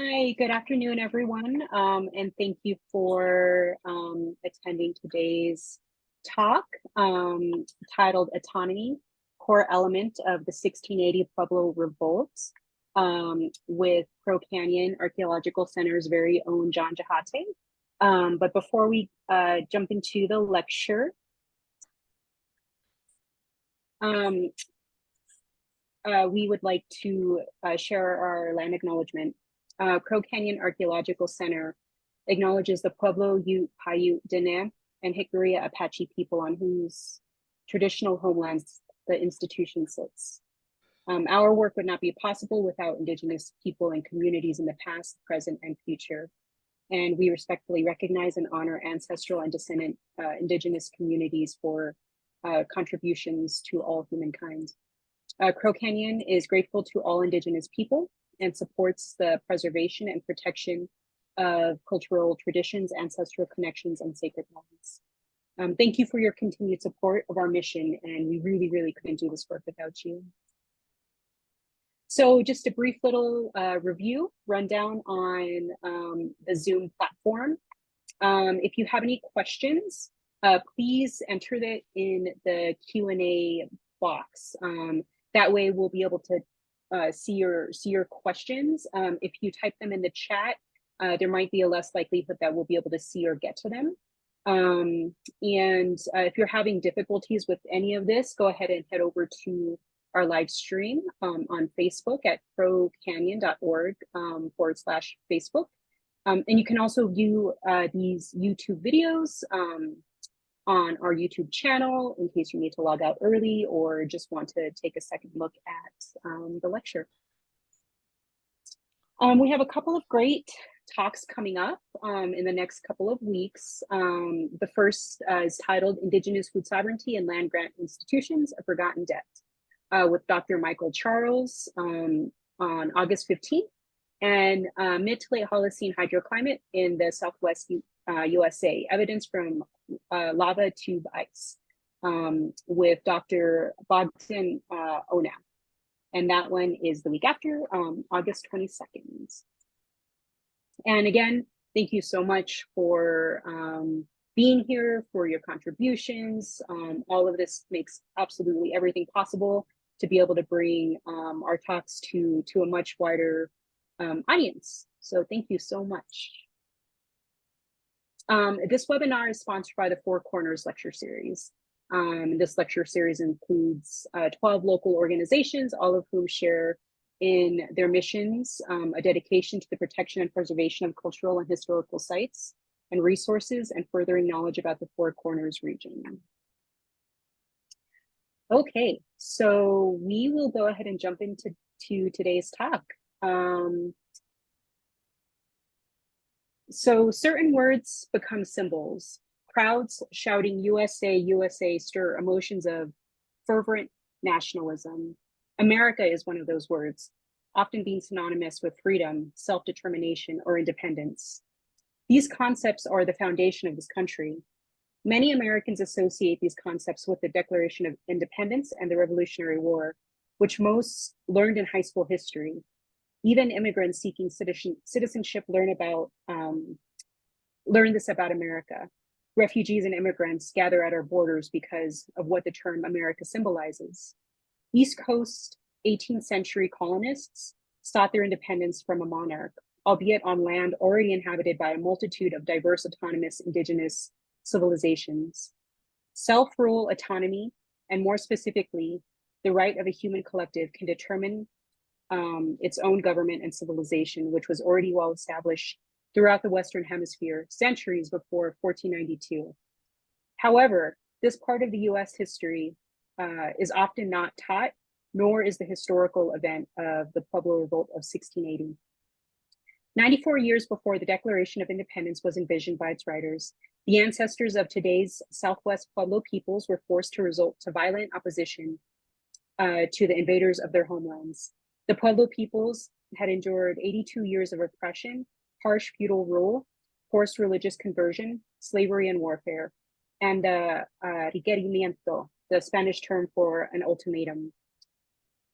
Hi, good afternoon, everyone, and thank you for attending today's talk titled Autonomy, Core Element of the 1680 Pueblo Revolt with Crow Canyon Archaeological Center's very own John Ghahate. But before we jump into the lecture, we would like to share our land acknowledgement. Crow Canyon Archaeological Center acknowledges the Pueblo, Ute, Paiute, Diné, and Jicarilla Apache people on whose traditional homelands the institution sits. Our work would not be possible without Indigenous people and communities in the past, present, and future. And we respectfully recognize and honor ancestral and descendant Indigenous communities for contributions to all humankind. Crow Canyon is grateful to all Indigenous people and supports the preservation and protection of cultural traditions, ancestral connections, and sacred lands. Thank you for your continued support of our mission, and we really couldn't do this work without you. So just a brief little rundown on the Zoom platform. If you have any questions, please enter that in the Q&A box. That way we'll be able to see your questions. If you type them in the chat, there might be a less likelihood that we'll be able to see or get to them. If you're having difficulties with any of this, go ahead and head over to our live stream on Facebook at crowcanyon.org /Facebook. And you can also view these YouTube videos on our YouTube channel in case you need to log out early or just want to take a second look at the lecture. We have a couple of great talks coming up in the next couple of weeks. The first is titled Indigenous Food Sovereignty and Land Grant Institutions, A Forgotten Debt, with Dr. Michael Charles on August 15th, and mid to late Holocene hydroclimate in the Southwest USA, evidence from lava tube ice, with Dr. Bogdan Ona. And that one is the week after, August 22nd. And again, thank you so much for being here, for your contributions. All of this makes absolutely everything possible to be able to bring our talks to a much wider audience. So thank you so much. This webinar is sponsored by the Four Corners lecture series. This lecture series includes 12 local organizations, all of whom share in their missions a dedication to the protection and preservation of cultural and historical sites and resources, and furthering knowledge about the Four Corners region. Okay, so we will go ahead and jump into today's talk. So certain words become symbols. Crowds shouting USA, USA stir emotions of fervent nationalism. America is one of those words, often being synonymous with freedom, self-determination, or independence. These concepts are the foundation of this country. Many Americans associate these concepts with the Declaration of Independence and the Revolutionary War, which most learned in high school history. Even immigrants seeking citizenship learn this about America. Refugees and immigrants gather at our borders because of what the term America symbolizes. East Coast 18th century colonists sought their independence from a monarch, albeit on land already inhabited by a multitude of diverse autonomous indigenous civilizations. Self-rule autonomy, and more specifically, the right of a human collective, can determine its own government and civilization, which was already well established throughout the Western Hemisphere centuries before 1492. However, this part of the US history is often not taught, nor is the historical event of the Pueblo Revolt of 1680. 94 years before the Declaration of Independence was envisioned by its writers, the ancestors of today's Southwest Pueblo peoples were forced to resort to violent opposition to the invaders of their homelands. The Pueblo peoples had endured 82 years of oppression, harsh feudal rule, forced religious conversion, slavery, and warfare, and the requerimiento, the Spanish term for an ultimatum.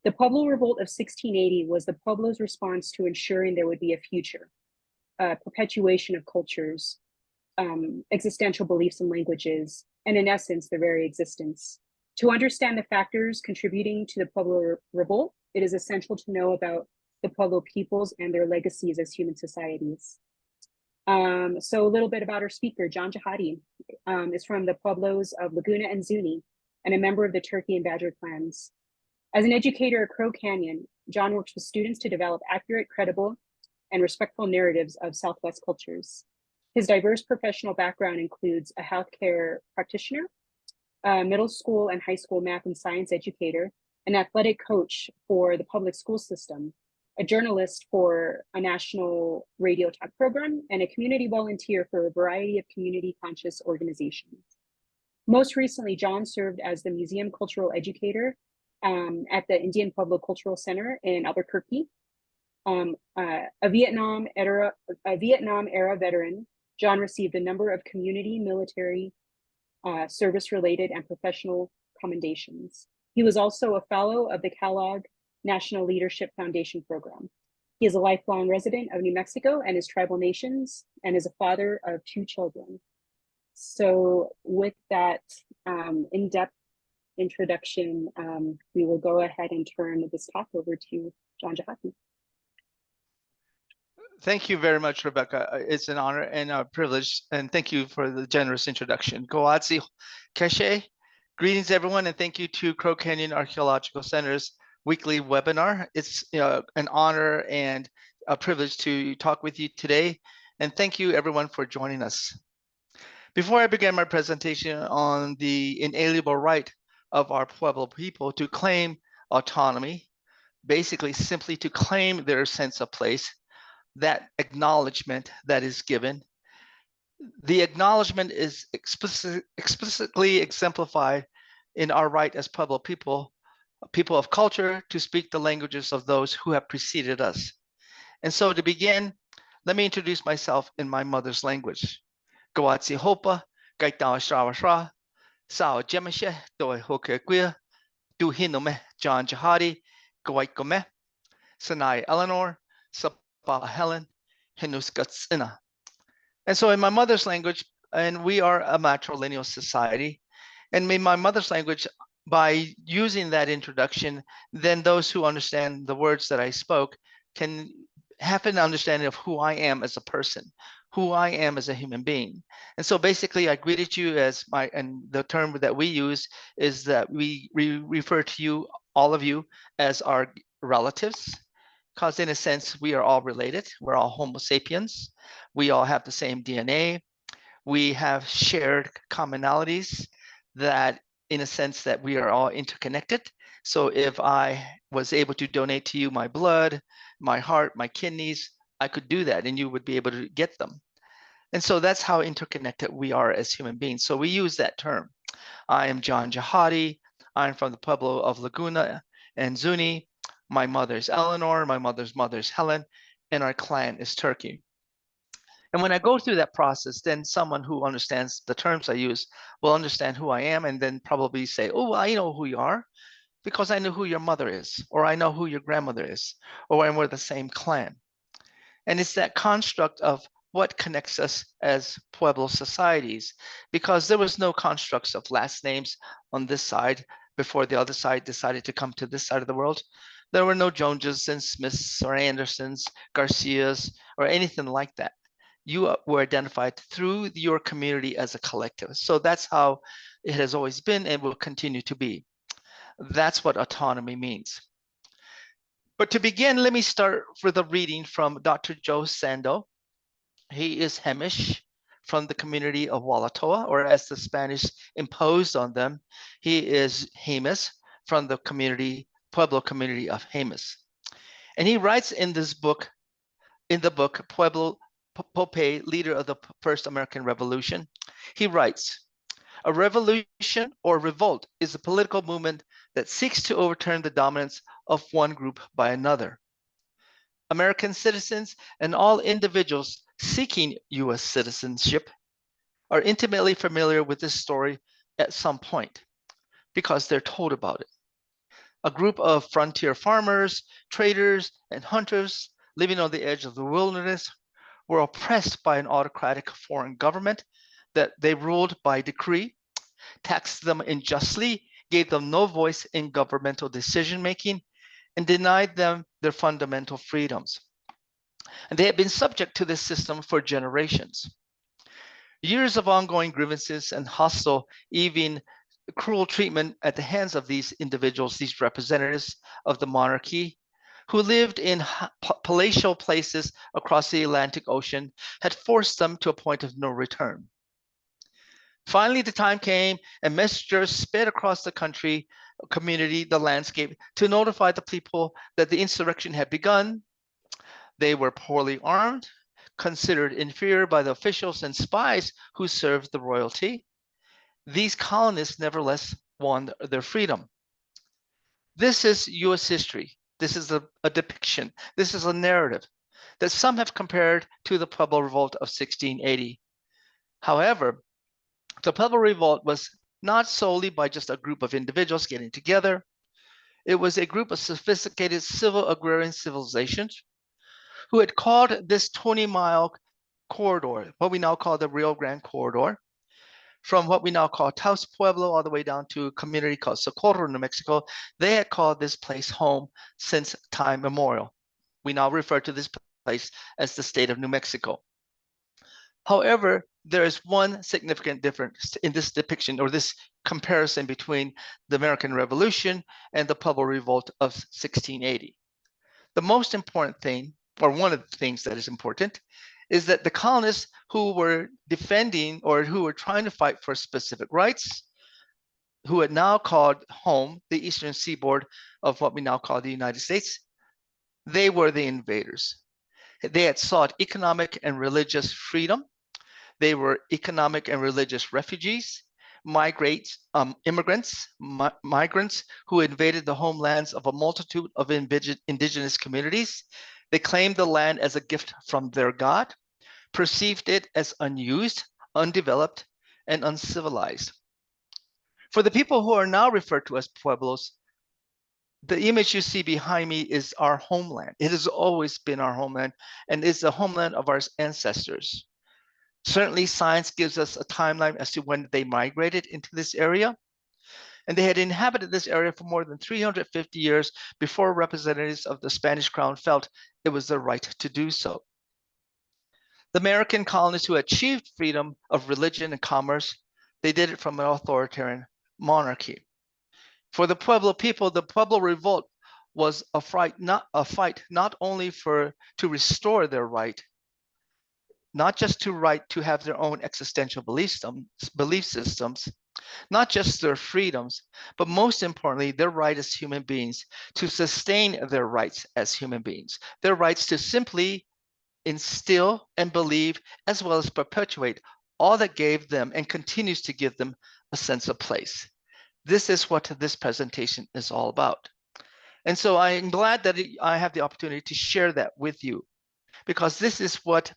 The Pueblo Revolt of 1680 was the Pueblo's response to ensuring there would be a future, perpetuation of cultures, existential beliefs and languages, and in essence, their very existence. To understand the factors contributing to the Pueblo Revolt, it is essential to know about the Pueblo peoples and their legacies as human societies. So a little bit about our speaker, John Ghahate, is from the Pueblos of Laguna and Zuni, and a member of the Turkey and Badger clans. As an educator at Crow Canyon, John works with students to develop accurate, credible, and respectful narratives of Southwest cultures. His diverse professional background includes a healthcare practitioner, a middle school and high school math and science educator, an athletic coach for the public school system, a journalist for a national radio talk program, and a community volunteer for a variety of community conscious organizations. Most recently, John served as the museum cultural educator at the Indian Pueblo Cultural Center in Albuquerque. A Vietnam era veteran, John received a number of community, military, service-related, and professional commendations. He was also a fellow of the Kellogg National Leadership Foundation program. He is a lifelong resident of New Mexico and his tribal nations, and is a father of 2 children. So with that in-depth introduction, we will go ahead and turn this talk over to John Ghahate. Thank you very much, Rebecca. It's an honor and a privilege, and thank you for the generous introduction. Goatsi Keshe. Greetings, everyone, and thank you to Crow Canyon Archaeological Center's weekly webinar. It's an honor and a privilege to talk with you today, and thank you, everyone, for joining us. Before I begin my presentation on the inalienable right of our Pueblo people to claim autonomy, basically simply to claim their sense of place, that acknowledgement that is given. The acknowledgement is explicitly exemplified in our right as Pueblo people, people of culture, to speak the languages of those who have preceded us. And so to begin, let me introduce myself in my mother's language. Goatsi Hopa, Gaitao Shrawashra, Sao Jemishe, Doi Hokequia, Du Hinome, John Ghahate, Goaikome, Sanai Eleanor, Helen, Hinuskatsina. And so in my mother's language, and we are a matrilineal society, and in my mother's language, by using that introduction, then those who understand the words that I spoke can have an understanding of who I am as a person, who I am as a human being. And so basically I greeted you as and the term that we use is that we refer to you, all of you, as our relatives, because in a sense, we are all related. We're all Homo sapiens. We all have the same DNA. We have shared commonalities that, in a sense, that we are all interconnected. So if I was able to donate to you my blood, my heart, my kidneys, I could do that and you would be able to get them. And so that's how interconnected we are as human beings. So we use that term. I am John Ghahate. I'm from the Pueblo of Laguna and Zuni. My mother is Eleanor, my mother's mother is Helen, and our clan is Turkey. And when I go through that process, then someone who understands the terms I use will understand who I am and then probably say, oh, I know who you are because I know who your mother is, or I know who your grandmother is, or we're the same clan. And it's that construct of what connects us as Pueblo societies, because there was no constructs of last names on this side before the other side decided to come to this side of the world. There were no Joneses and Smiths or Andersons, Garcias, or anything like that. You were identified through your community as a collective. So that's how it has always been and will continue to be. That's what autonomy means. But to begin, let me start with a reading from Dr. Joe Sando. He is Hemish from the community of Walatoa, or as the Spanish imposed on them, he is Jemez from the community, Pueblo community of Jemez. And he writes in this book, in the book, Pueblo Pope, leader of the first American Revolution, he writes, a revolution or revolt is a political movement that seeks to overturn the dominance of one group by another. American citizens and all individuals seeking U.S. citizenship are intimately familiar with this story at some point because they're told about it. A group of frontier farmers, traders, and hunters living on the edge of the wilderness were oppressed by an autocratic foreign government that they ruled by decree, taxed them unjustly, gave them no voice in governmental decision-making, and denied them their fundamental freedoms. And they had been subject to this system for generations. Years of ongoing grievances and hostile, even cruel treatment at the hands of these individuals, these representatives of the monarchy, who lived in palatial places across the Atlantic Ocean, had forced them to a point of no return. Finally, the time came and messengers sped across the country, community, the landscape, to notify the people that the insurrection had begun. They were poorly armed, considered inferior by the officials and spies who served the royalty. These colonists nevertheless won their freedom. This is US history. This is a depiction. This is a narrative that some have compared to the Pueblo Revolt of 1680. However, the Pueblo Revolt was not solely by just a group of individuals getting together. It was a group of sophisticated civil agrarian civilizations who had called this 20-mile corridor, what we now call the Rio Grande Corridor, from what we now call Taos Pueblo all the way down to a community called Socorro, New Mexico. They had called this place home since time immemorial. We now refer to this place as the state of New Mexico. However, there is one significant difference in this depiction or this comparison between the American Revolution and the Pueblo Revolt of 1680. The most important thing, or one of the things that is important, is that the colonists who were defending or who were trying to fight for specific rights, who had now called home the eastern seaboard of what we now call the United States, they were the invaders. They had sought economic and religious freedom. They were economic and religious refugees, immigrants, migrants who invaded the homelands of a multitude of indigenous communities. They claimed the land as a gift from their God, perceived it as unused, undeveloped, and uncivilized. For the people who are now referred to as Pueblos, the image you see behind me is our homeland. It has always been our homeland and is the homeland of our ancestors. Certainly, science gives us a timeline as to when they migrated into this area. And they had inhabited this area for more than 350 years before representatives of the Spanish crown felt it was their right to do so. The American colonists who achieved freedom of religion and commerce, they did it from an authoritarian monarchy. For the Pueblo people, the Pueblo Revolt was a fight not only to restore their right, not just to right to have their own existential belief systems, not just their freedoms, but most importantly, their right as human beings to sustain their rights as human beings, their rights to simply instill and believe, as well as perpetuate all that gave them and continues to give them a sense of place. This is what this presentation is all about. And so I am glad that I have the opportunity to share that with you, because this is what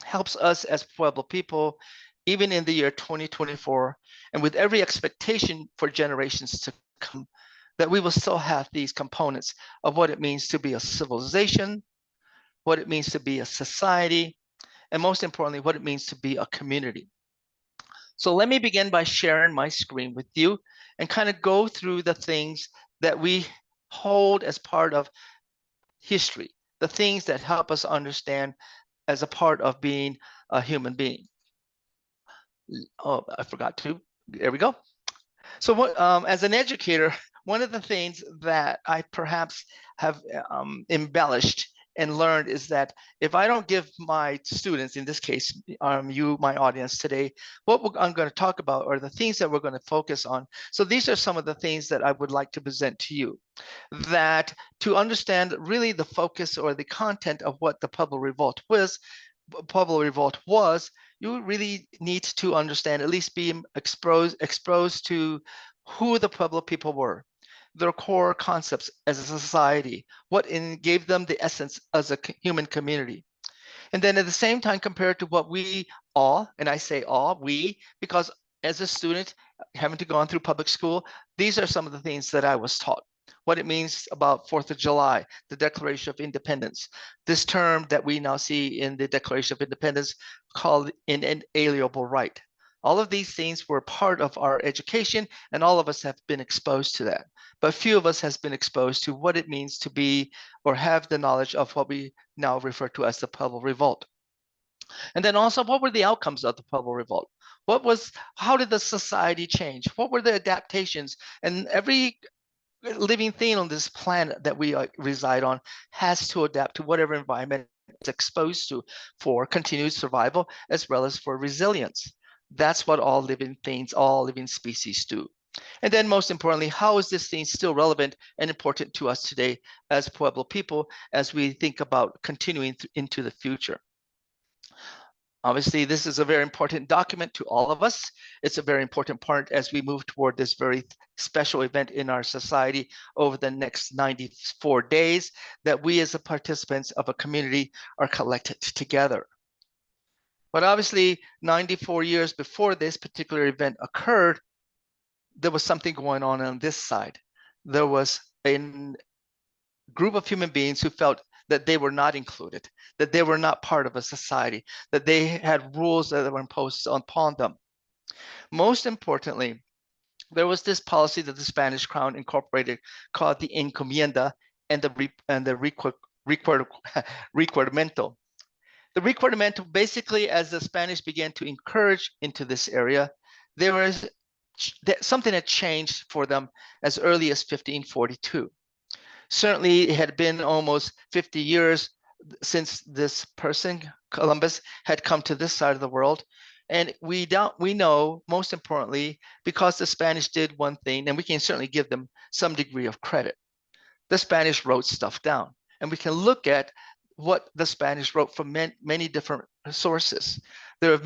helps us as Pueblo people, even in the year 2024, and with every expectation for generations to come, that we will still have these components of what it means to be a civilization, what it means to be a society, and most importantly, what it means to be a community. So let me begin by sharing my screen with you and kind of go through the things that we hold as part of history, the things that help us understand as a part of being a human being. Oh, I forgot to, there we go. So what, as an educator, one of the things that I perhaps have embellished and learned is that if I don't give my students, in this case, you, my audience today, what I'm going to talk about are the things that we're going to focus on. So these are some of the things that I would like to present to you, that to understand really the focus or the content of what the Pueblo Revolt was, you really need to understand, at least be exposed to who the Pueblo people were, their core concepts as a society, what gave them the essence as a human community. And then at the same time, compared to what we all, and I say all, we, because as a student having to go on through public school, these are some of the things that I was taught. what it means about 4th of July, the Declaration of Independence, this term that we now see in the Declaration of Independence called an inalienable right. All of these things were part of our education, and all of us have been exposed to that. But few of us has been exposed to what it means to be or have the knowledge of what we now refer to as the Pueblo Revolt. And then also, what were the outcomes of the Pueblo Revolt? How did the society change? What were the adaptations? And every living thing on this planet that we reside on has to adapt to whatever environment it's exposed to for continued survival as well as for resilience. That's what all living things, all living species do. And then most importantly, how is this thing still relevant and important to us today as Pueblo people as we think about continuing into the future? Obviously, this is a very important document to all of us. It's a very important part as we move toward this very special event in our society over the next 94 days that we as the participants of a community are collected together. But obviously, 94 years before this particular event occurred, there was something going on this side. There was a group of human beings who felt that they were not included, that they were not part of a society, that they had rules that were imposed upon them. Most importantly, there was this policy that the Spanish crown incorporated called the encomienda and the recuerdo. The recuerdo, basically, as the Spanish began to encourage into this area, there was something that changed for them as early as 1542. Certainly, it had been almost 50 years since this person, Columbus, had come to this side of the world. And we know, most importantly, because the Spanish did one thing, and we can certainly give them some degree of credit. The Spanish wrote stuff down, and we can look at what the Spanish wrote from many different sources. There have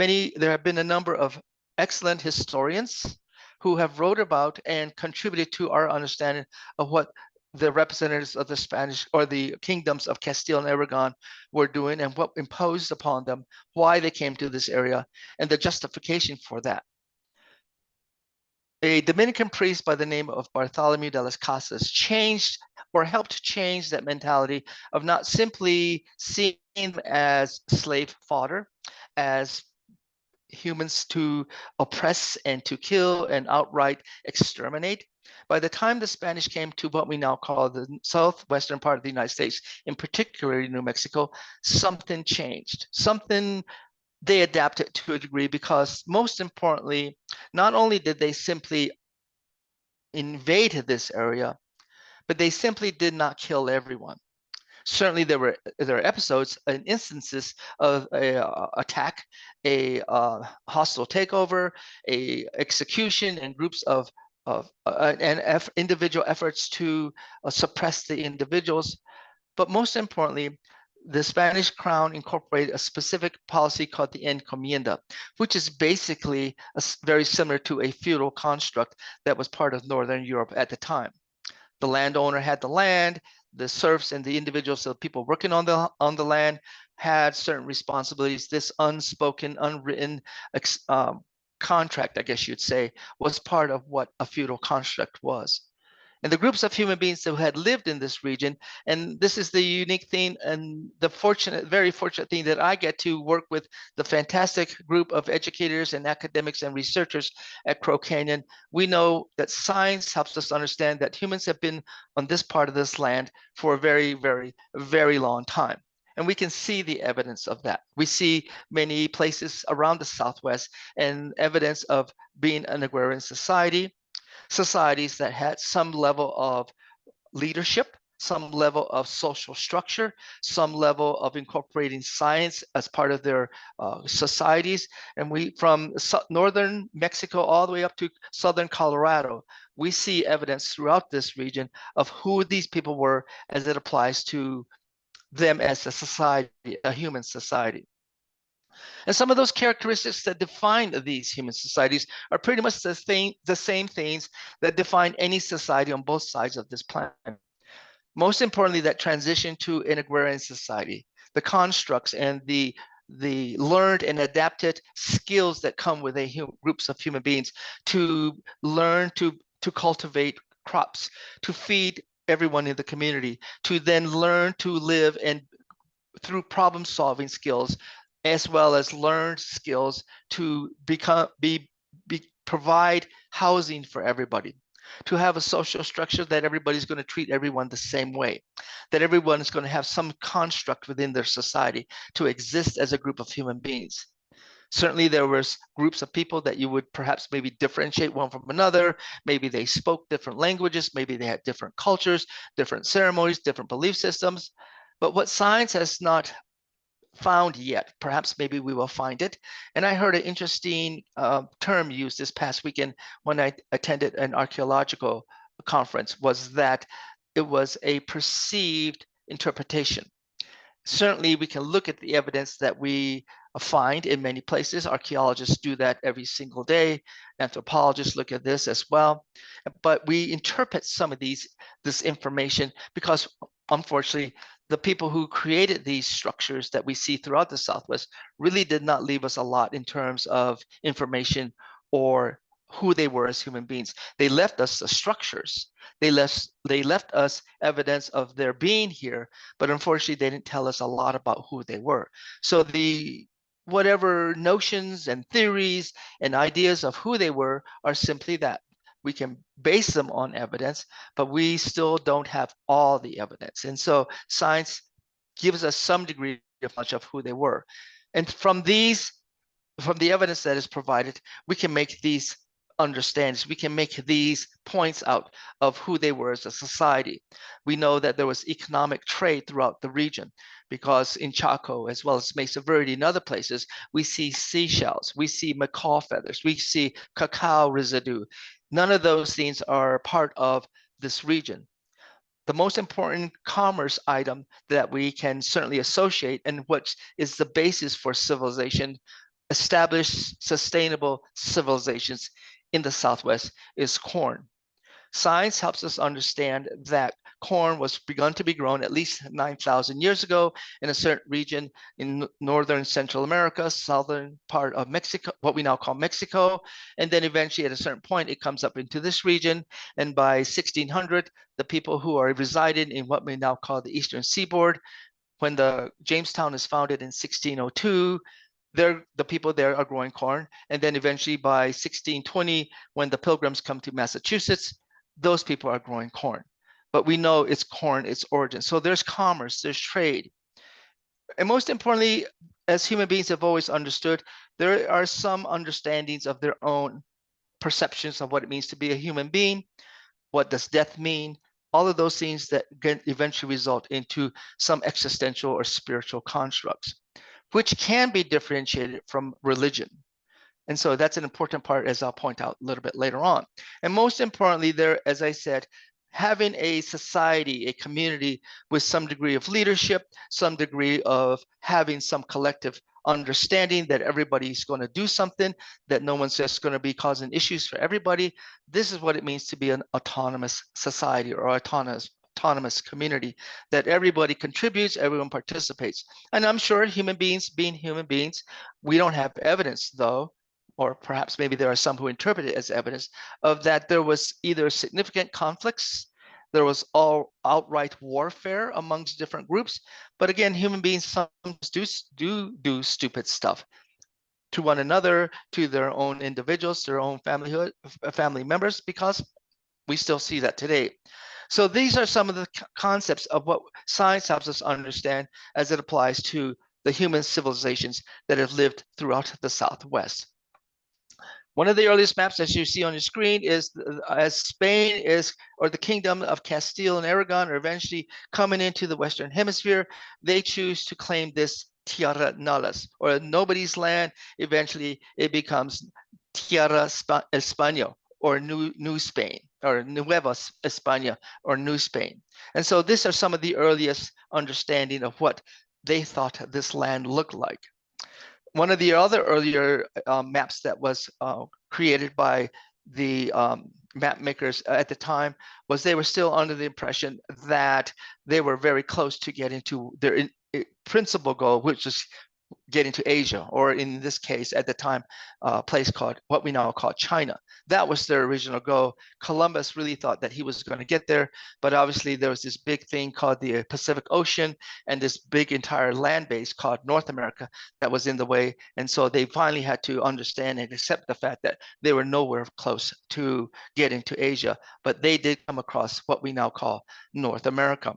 been a number of excellent historians who have wrote about and contributed to our understanding of what the representatives of the Spanish or the kingdoms of Castile and Aragon were doing and what imposed upon them, why they came to this area, and the justification for that. A Dominican priest by the name of Bartholomew de las Casas changed or helped change that mentality of not simply seeing them as slave fodder, as humans to oppress and to kill and outright exterminate. By the time the Spanish came to what we now call the southwestern part of the United States, in particular New Mexico, something changed. Something they adapted to a degree because, most importantly, not only did they simply invade this area, but they simply did not kill everyone. Certainly, there are episodes and instances of a attack, a hostile takeover, a execution, and groups of individual efforts to suppress the individuals. But most importantly, the Spanish crown incorporated a specific policy called the encomienda, which is basically very similar to a feudal construct that was part of Northern Europe at the time. The landowner had the land, the serfs and the individuals, so people working on the land had certain responsibilities. This unspoken, unwritten contract, I guess you'd say, was part of what a feudal construct was. And the groups of human beings who had lived in this region, and this is the unique thing and the very fortunate thing that I get to work with the fantastic group of educators and academics and researchers at Crow Canyon. We know that science helps us understand that humans have been on this part of this land for a very, very, very long time. And we can see the evidence of that. We see many places around the Southwest and evidence of being an agrarian society, societies that had some level of leadership, some level of social structure, some level of incorporating science as part of their societies. And we, from northern Mexico all the way up to southern Colorado, we see evidence throughout this region of who these people were as it applies to them as a society, a human society. And some of those characteristics that define these human societies are pretty much the same things that define any society on both sides of this planet. Most importantly, that transition to an agrarian society, the constructs and the learned and adapted skills that come with groups of human beings to learn to cultivate crops, to feed everyone in the community, to then learn to live and through problem solving skills, as well as learned skills to provide housing for everybody, to have a social structure that everybody's going to treat everyone the same way, that everyone is going to have some construct within their society to exist as a group of human beings. Certainly there was groups of people that you would perhaps maybe differentiate one from another. Maybe they spoke different languages, maybe they had different cultures, different ceremonies, different belief systems. But what science has not found yet, perhaps maybe we will find it. And I heard an interesting term used this past weekend when I attended an archaeological conference, was that it was a perceived interpretation. Certainly we can look at the evidence that we find in many places. Archaeologists do that every single day. Anthropologists look at this as well. But we interpret some of this information because, unfortunately, the people who created these structures that we see throughout the Southwest really did not leave us a lot in terms of information or who they were as human beings. They left us the structures. They left us evidence of their being here, but unfortunately, they didn't tell us a lot about who they were. So whatever notions and theories and ideas of who they were are simply that. We can base them on evidence, but we still don't have all the evidence. And so science gives us some degree of knowledge of who they were. And from the evidence that is provided, we can make these understandings. We can make these points out of who they were as a society. We know that there was economic trade throughout the region because in Chaco, as well as Mesa Verde and other places, we see seashells, we see macaw feathers, we see cacao residue. None of those things are part of this region. The most important commerce item that we can certainly associate and what is the basis for civilization, established sustainable civilizations in the Southwest, is corn. Science helps us understand that corn was begun to be grown at least 9,000 years ago in a certain region in northern Central America, southern part of Mexico, what we now call Mexico. And then eventually at a certain point, it comes up into this region. And by 1600, the people who are residing in what we now call the Eastern Seaboard, when the Jamestown is founded in 1602, the people there are growing corn. And then eventually by 1620, when the Pilgrims come to Massachusetts, those people are growing corn. But we know it's corn, its origin. So there's commerce, there's trade. And most importantly, as human beings have always understood, there are some understandings of their own perceptions of what it means to be a human being. What does death mean? All of those things that eventually result into some existential or spiritual constructs, which can be differentiated from religion. And so that's an important part, as I'll point out a little bit later on. And most importantly, there, as I said, having a society, a community with some degree of leadership, some degree of having some collective understanding that everybody's going to do something, that no one's just going to be causing issues for everybody. This is what it means to be an autonomous society or autonomous community, that everybody contributes, everyone participates. And I'm sure human beings, being human beings, we don't have evidence though, or perhaps maybe there are some who interpret it as evidence of that there was either significant conflicts, there was all outright warfare amongst different groups. But again, human beings sometimes do stupid stuff to one another, to their own individuals, their own family members, because we still see that today. So these are some of the concepts of what science helps us understand as it applies to the human civilizations that have lived throughout the Southwest. One of the earliest maps, as you see on your screen, is as Spain is, or the Kingdom of Castile and Aragon are eventually coming into the Western Hemisphere, they choose to claim this Tierra Nullis, or nobody's land. Eventually, it becomes Tierra España, or New Spain, or Nueva España, or New Spain. And so these are some of the earliest understanding of what they thought this land looked like. One of the other earlier maps that was created by the map makers at the time was they were still under the impression that they were very close to getting to their principal goal, which is get into Asia, or in this case, at the time, a place called what we now call China. That was their original goal. Columbus really thought that he was going to get there, but obviously there was this big thing called the Pacific Ocean and this big entire land base called North America that was in the way. And so they finally had to understand and accept the fact that they were nowhere close to getting to Asia, but they did come across what we now call North America.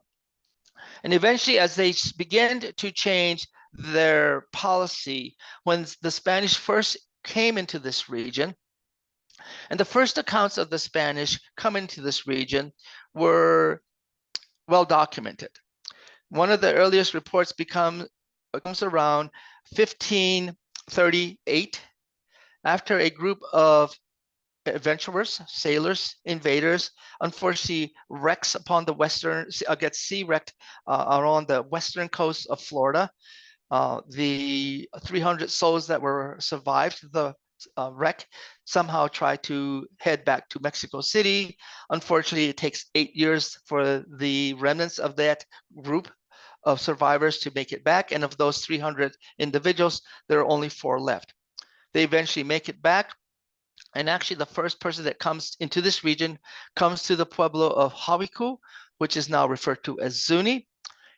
And eventually, as they began to change their policy, when the Spanish first came into this region, and the first accounts of the Spanish coming to this region were well documented. One of the earliest reports comes around 1538, after a group of adventurers, sailors, invaders, unfortunately wrecks upon the gets sea wrecked around the western coast of Florida. The 300 souls that were survived the wreck somehow try to head back to Mexico City. Unfortunately, it takes 8 years for the remnants of that group of survivors to make it back. And of those 300 individuals, there are only 4 left. They eventually make it back. And actually, the first person that comes into this region comes to the Pueblo of Hawiku, which is now referred to as Zuni.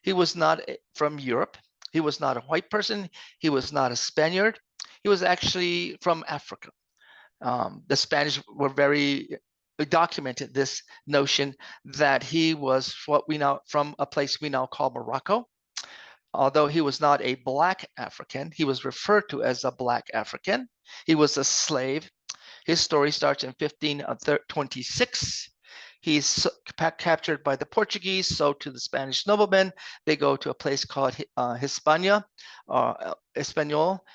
He was not from Europe. He was not a white person. He was not a Spaniard. He was actually from Africa. The Spanish were very documented this notion that he was from a place we now call Morocco. Although he was not a Black African, he was referred to as a Black African. He was a slave. His story starts in 1526. He's captured by the Portuguese, sold to the Spanish noblemen. They go to a place called Hispania, Espanol,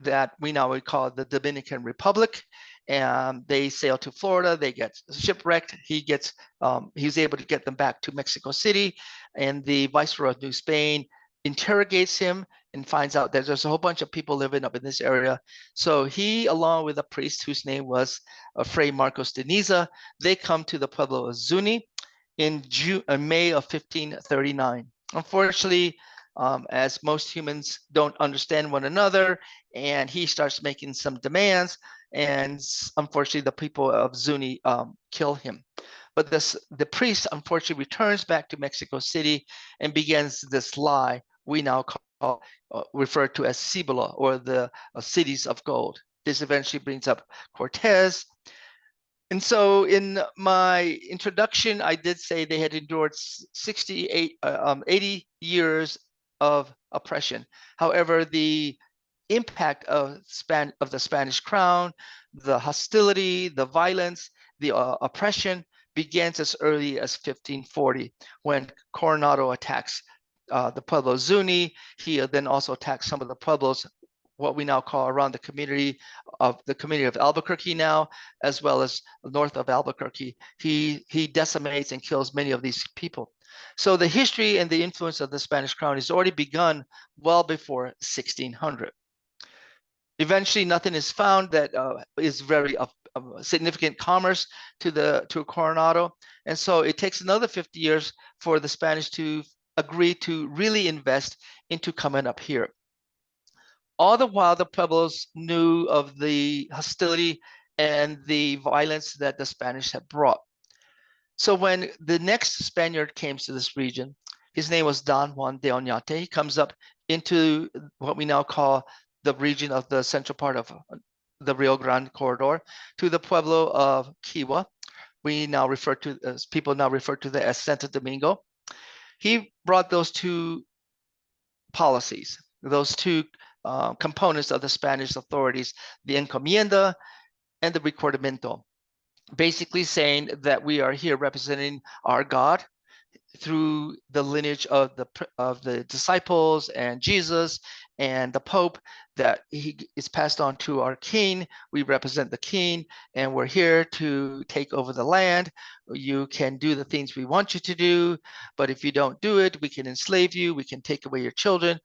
that we now would call the Dominican Republic. And they sail to Florida. They get shipwrecked. He's able to get them back to Mexico City. And the Viceroy of New Spain interrogates him and finds out that there's a whole bunch of people living up in this area. So he, along with a priest whose name was Fray Marcos de Niza, they come to the Pueblo of Zuni in May of 1539. Unfortunately, as most humans don't understand one another, and he starts making some demands, and unfortunately the people of Zuni kill him. But the priest unfortunately returns back to Mexico City and begins this lie we now call, referred to as Cibola, or the cities of gold. This eventually brings up Cortez. And so in my introduction, I did say they had endured 80 years of oppression. However, the impact of the Spanish crown, the hostility, the violence, the oppression begins as early as 1540, when Coronado attacks the Pueblo Zuni. He then also attacks some of the pueblos, what we now call around the community of Albuquerque now, as well as north of Albuquerque. He decimates and kills many of these people. So the history and the influence of the Spanish crown has already begun well before 1600. Eventually, nothing is found that is very significant commerce to Coronado, and so it takes another 50 years for the Spanish to agree to really invest into coming up here. All the while, the Pueblos knew of the hostility and the violence that the Spanish had brought. So when the next Spaniard came to this region, his name was Don Juan de Oñate. He comes up into what we now call the region of the central part of the Rio Grande corridor, to the Pueblo of Kiwa. We now refer to, as people now refer to the as Santo Domingo. He brought those two policies, those two components of the Spanish authorities, the encomienda and the recordamiento, basically saying that we are here representing our God through the lineage of the disciples and Jesus and the Pope, that he is passed on to our king. We represent the king, and we're here to take over the land. You can do the things we want you to do, but if you don't do it, we can enslave you, we can take away your children.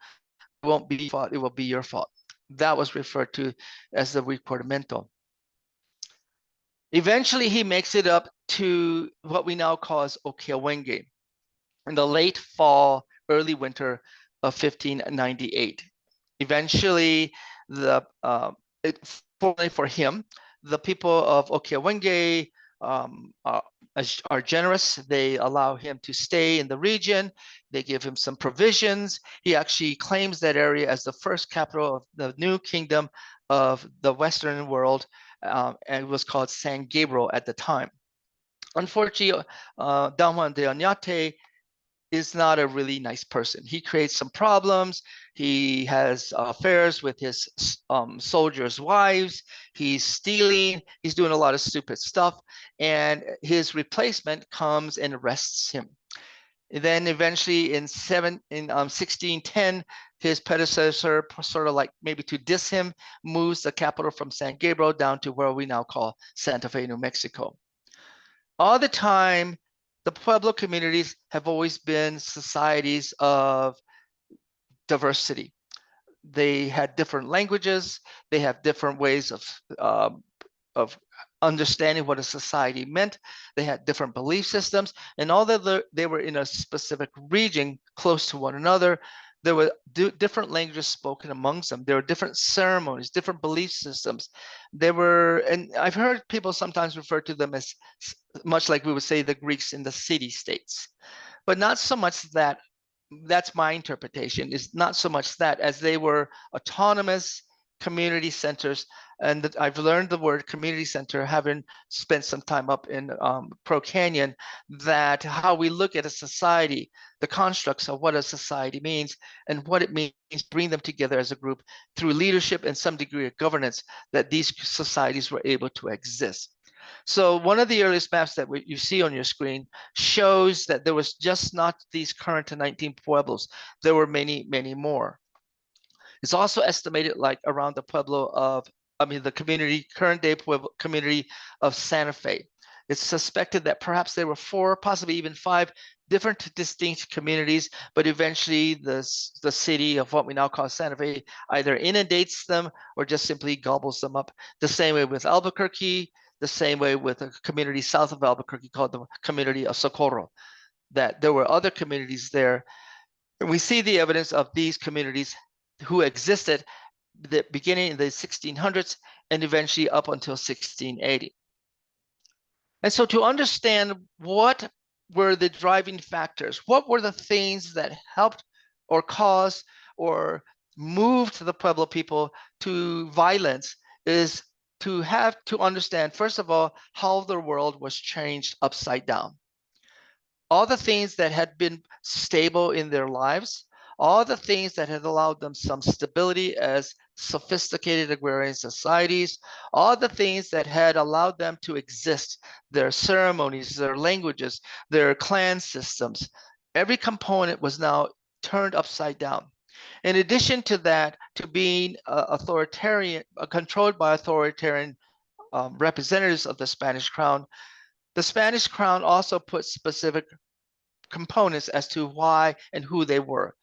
It won't be your fault, it will be your fault. That was referred to as the recordamiento. Eventually, he makes it up to what we now call as Okeawenge in the late fall, early winter of 1598. Eventually, fortunately for him, the people of Okiawenge are generous. They allow him to stay in the region. They give him some provisions. He actually claims that area as the first capital of the new kingdom of the Western world, and it was called San Gabriel at the time. Unfortunately, Don Juan de Oñate is not a really nice person. He creates some problems. He has affairs with his soldiers' wives. He's stealing. He's doing a lot of stupid stuff. And his replacement comes and arrests him. And then eventually in 1610, his predecessor, sort of like maybe to diss him, moves the capital from San Gabriel down to where we now call Santa Fe, New Mexico. All the time, the Pueblo communities have always been societies of diversity. They had different languages. They have different ways of understanding what a society meant. They had different belief systems, and although they were in a specific region close to one another, there were different languages spoken amongst them. There were different ceremonies, different belief systems. There were, and I've heard people sometimes refer to them as much like we would say the Greeks in the city-states, but not so much that. That's my interpretation, is not so much that as they were autonomous community centers. And I've learned the word community center, having spent some time up in Crow Canyon, that how we look at a society, the constructs of what a society means and what it means to bring them together as a group through leadership and some degree of governance, that these societies were able to exist. So one of the earliest maps that you see on your screen shows that there was just not these current 19 pueblos. There were many, many more. It's also estimated like around the pueblo of, the community, current day Pueblo community of Santa Fe. It's suspected that perhaps there were 4, possibly even 5 different distinct communities, but eventually the city of what we now call Santa Fe either inundates them or just simply gobbles them up. The same way with Albuquerque, the same way with a community south of Albuquerque called the community of Socorro, that there were other communities there. And we see the evidence of these communities who existed beginning in the 1600s and eventually up until 1680. And so to understand what were the driving factors, what were the things that helped or caused or moved the Pueblo people to violence, is to have to understand, first of all, how the world was changed upside down. All the things that had been stable in their lives, all the things that had allowed them some stability as sophisticated agrarian societies, all the things that had allowed them to exist, their ceremonies, their languages, their clan systems, every component was now turned upside down. In addition to that, to being authoritarian, controlled by authoritarian representatives of the Spanish crown also put specific components as to why and who they were.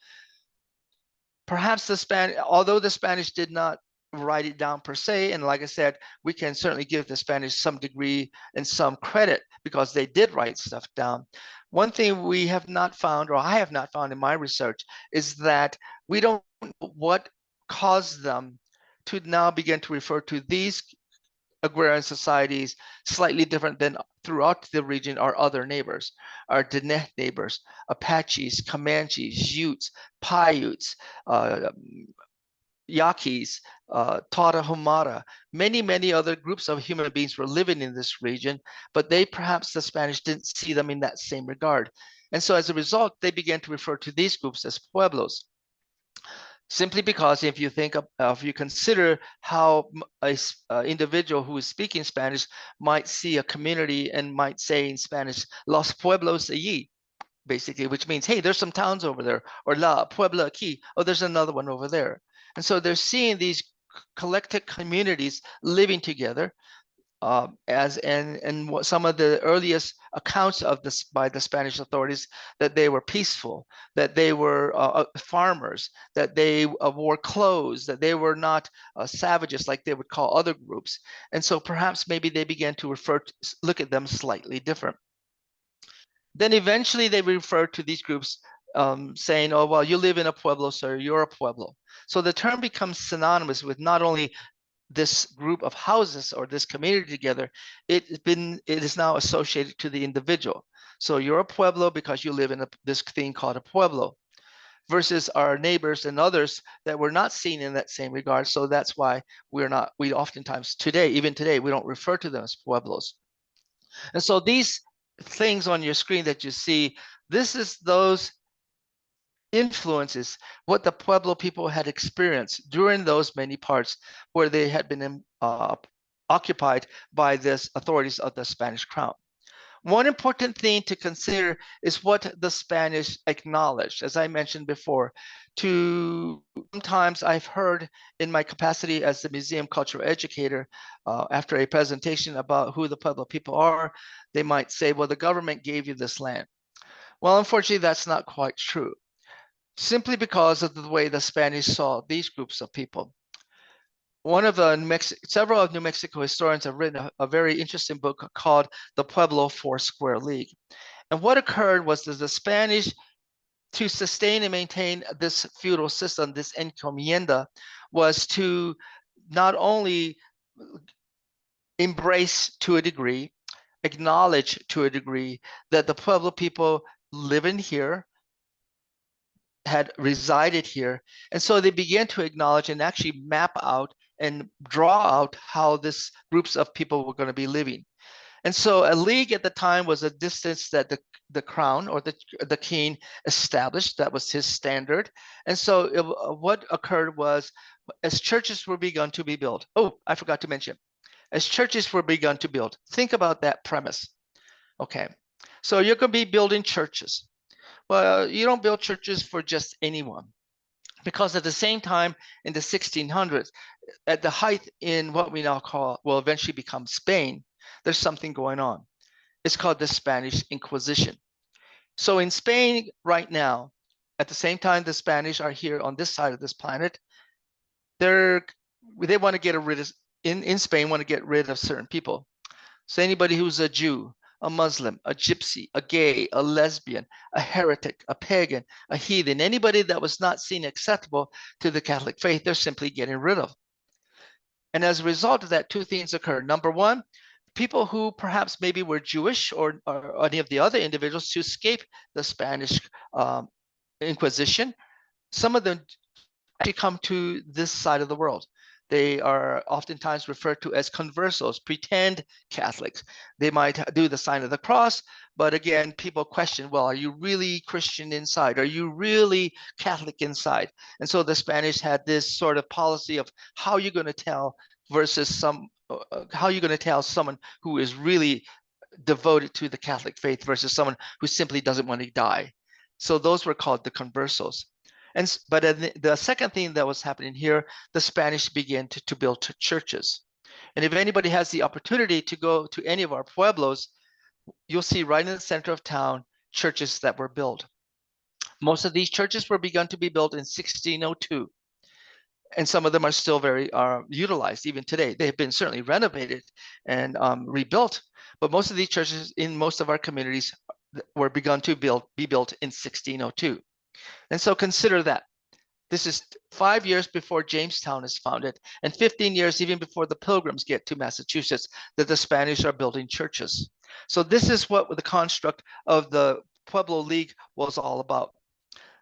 Perhaps although the Spanish did not write it down per se, and like I said, we can certainly give the Spanish some degree and some credit because they did write stuff down. One thing we have not found, or I have not found in my research, is that we don't know what caused them to now begin to refer to these agrarian societies slightly different than throughout the region our other neighbors, our Diné neighbors, Apaches, Comanches, Utes, Paiutes, Yaquis, Tarahumara, many other groups of human beings were living in this region, but perhaps the Spanish didn't see them in that same regard. And so as a result, they began to refer to these groups as pueblos. Simply because if you consider how an individual who is speaking Spanish might see a community and might say in Spanish, Los Pueblos allí, basically, which means, hey, there's some towns over there, or La Puebla aquí, oh, there's another one over there. And so they're seeing these collective communities living together, and what some of the earliest accounts of this by the Spanish authorities, that they were peaceful, that they were farmers, that they wore clothes, that they were not savages like they would call other groups. And so perhaps maybe they began to look at them slightly different. Then eventually they refer to these groups saying, oh, well, you live in a pueblo, sir, you're a pueblo. So the term becomes synonymous with not only this group of houses or this community together, it is now associated to the individual. So you're a pueblo because you live in this thing called a pueblo, versus our neighbors and others that we're not seen in that same regard. So that's why we oftentimes today, even today, we don't refer to them as pueblos. And so these things on your screen that you see, this is those influences, what the Pueblo people had experienced during those many parts where they had been occupied by the authorities of the Spanish crown. One important thing to consider is what the Spanish acknowledged. As I mentioned before, sometimes I've heard in my capacity as the museum cultural educator, after a presentation about who the Pueblo people are, they might say, well, the government gave you this land. Well, unfortunately, that's not quite true, simply because of the way the Spanish saw these groups of people. Several of New Mexico historians have written a very interesting book called The Pueblo Foursquare League. And what occurred was that the Spanish, to sustain and maintain this feudal system, this encomienda, was to not only embrace to a degree, acknowledge to a degree that the Pueblo people live in here, had resided here. And so they began to acknowledge and actually map out and draw out how this groups of people were going to be living. And so a league at the time was a distance that the crown or the king established. That was his standard. And so what occurred was, as churches were begun to be built, oh, I forgot to mention, as churches were begun to build, think about that premise. Okay, so you're going to be building churches. Well, you don't build churches for just anyone, because at the same time in the 1600s, at the height in what we now call, will eventually become Spain, there's something going on. It's called the Spanish Inquisition. So in Spain right now, at the same time the Spanish are here on this side of this planet, they want to get rid of, in Spain, want to get rid of certain people. So anybody who's a Jew, a Muslim, a gypsy, a gay, a lesbian, a heretic, a pagan, a heathen, anybody that was not seen acceptable to the Catholic faith, they're simply getting rid of. And as a result of that, two things occurred. Number one, people who perhaps maybe were Jewish or any of the other individuals to escape the Spanish Inquisition, some of them actually come to this side of the world. They are oftentimes referred to as conversos, pretend Catholics. They might do the sign of the cross, but again, people question, well, are you really Christian inside? Are you really Catholic inside? And so the Spanish had this sort of policy of how you're going to tell versus how you're going to tell someone who is really devoted to the Catholic faith versus someone who simply doesn't want to die. So those were called the conversos. But the second thing that was happening here, the Spanish began to build churches. And if anybody has the opportunity to go to any of our pueblos, you'll see right in the center of town churches that were built. Most of these churches were begun to be built in 1602. And some of them are still very utilized even today. They have been certainly renovated and rebuilt, but most of these churches in most of our communities were begun to be built in 1602. And so consider that. This is 5 years before Jamestown is founded and 15 years even before the Pilgrims get to Massachusetts that the Spanish are building churches. So this is what the construct of the Pueblo League was all about.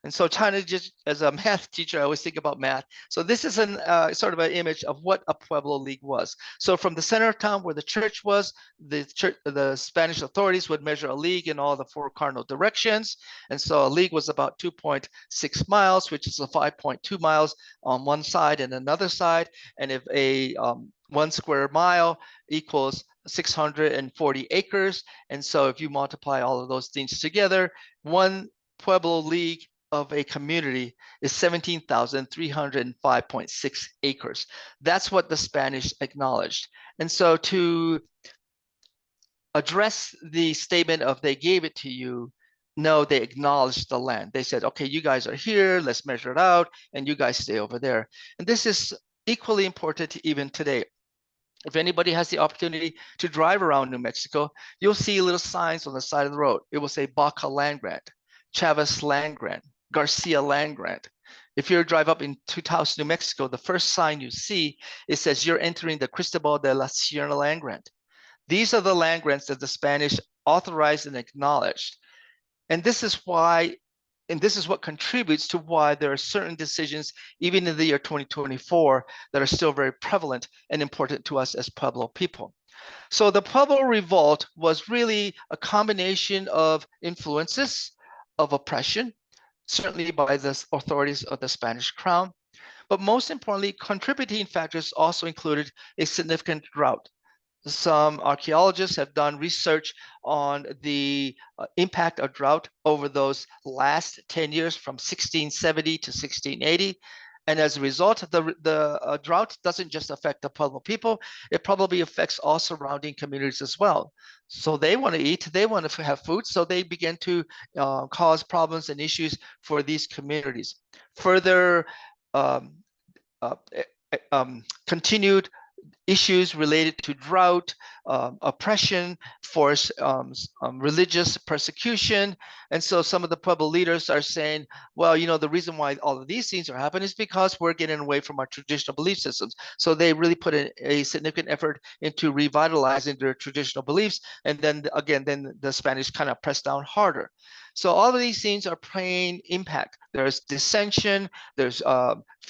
And so trying to just, as a math teacher, I always think about math. So this is an sort of an image of what a Pueblo League was. So from the center of town where the church was, the Spanish authorities would measure a league in all the four cardinal directions. And so a league was about 2.6 miles, which is a 5.2 miles on one side and another side. And if a 1 square mile equals 640 acres. And so if you multiply all of those things together, one Pueblo League of a community is 17,305.6 acres. That's what the Spanish acknowledged. And so to address the statement of they gave it to you, no, they acknowledged the land. They said, okay, you guys are here, let's measure it out, and you guys stay over there. And this is equally important even today. If anybody has the opportunity to drive around New Mexico, you'll see little signs on the side of the road. It will say Baca land grant. Chavez land grant, Garcia land grant. If you drive up into Taos, New Mexico, the first sign you see, it says you're entering the Cristobal de la Sierra land grant. These are the land grants that the Spanish authorized and acknowledged. And this is why, and this is what contributes to why there are certain decisions, even in the year 2024, that are still very prevalent and important to us as Pueblo people. So the Pueblo Revolt was really a combination of influences of oppression, certainly by the authorities of the Spanish crown, but most importantly, contributing factors also included a significant drought. Some archaeologists have done research on the impact of drought over those last 10 years from 1670 to 1680. And as a result, the drought doesn't just affect the Pueblo people, it probably affects all surrounding communities as well. So they want to eat, they want to have food, so they begin to cause problems and issues for these communities. Further continued issues related to drought, oppression, forced religious persecution. And so some of the Pueblo leaders are saying, well, you know, the reason why all of these things are happening is because we're getting away from our traditional belief systems. So they really put in a significant effort into revitalizing their traditional beliefs. And then again, then the Spanish kind of pressed down harder. So all of these things are playing impact. There's dissension, there's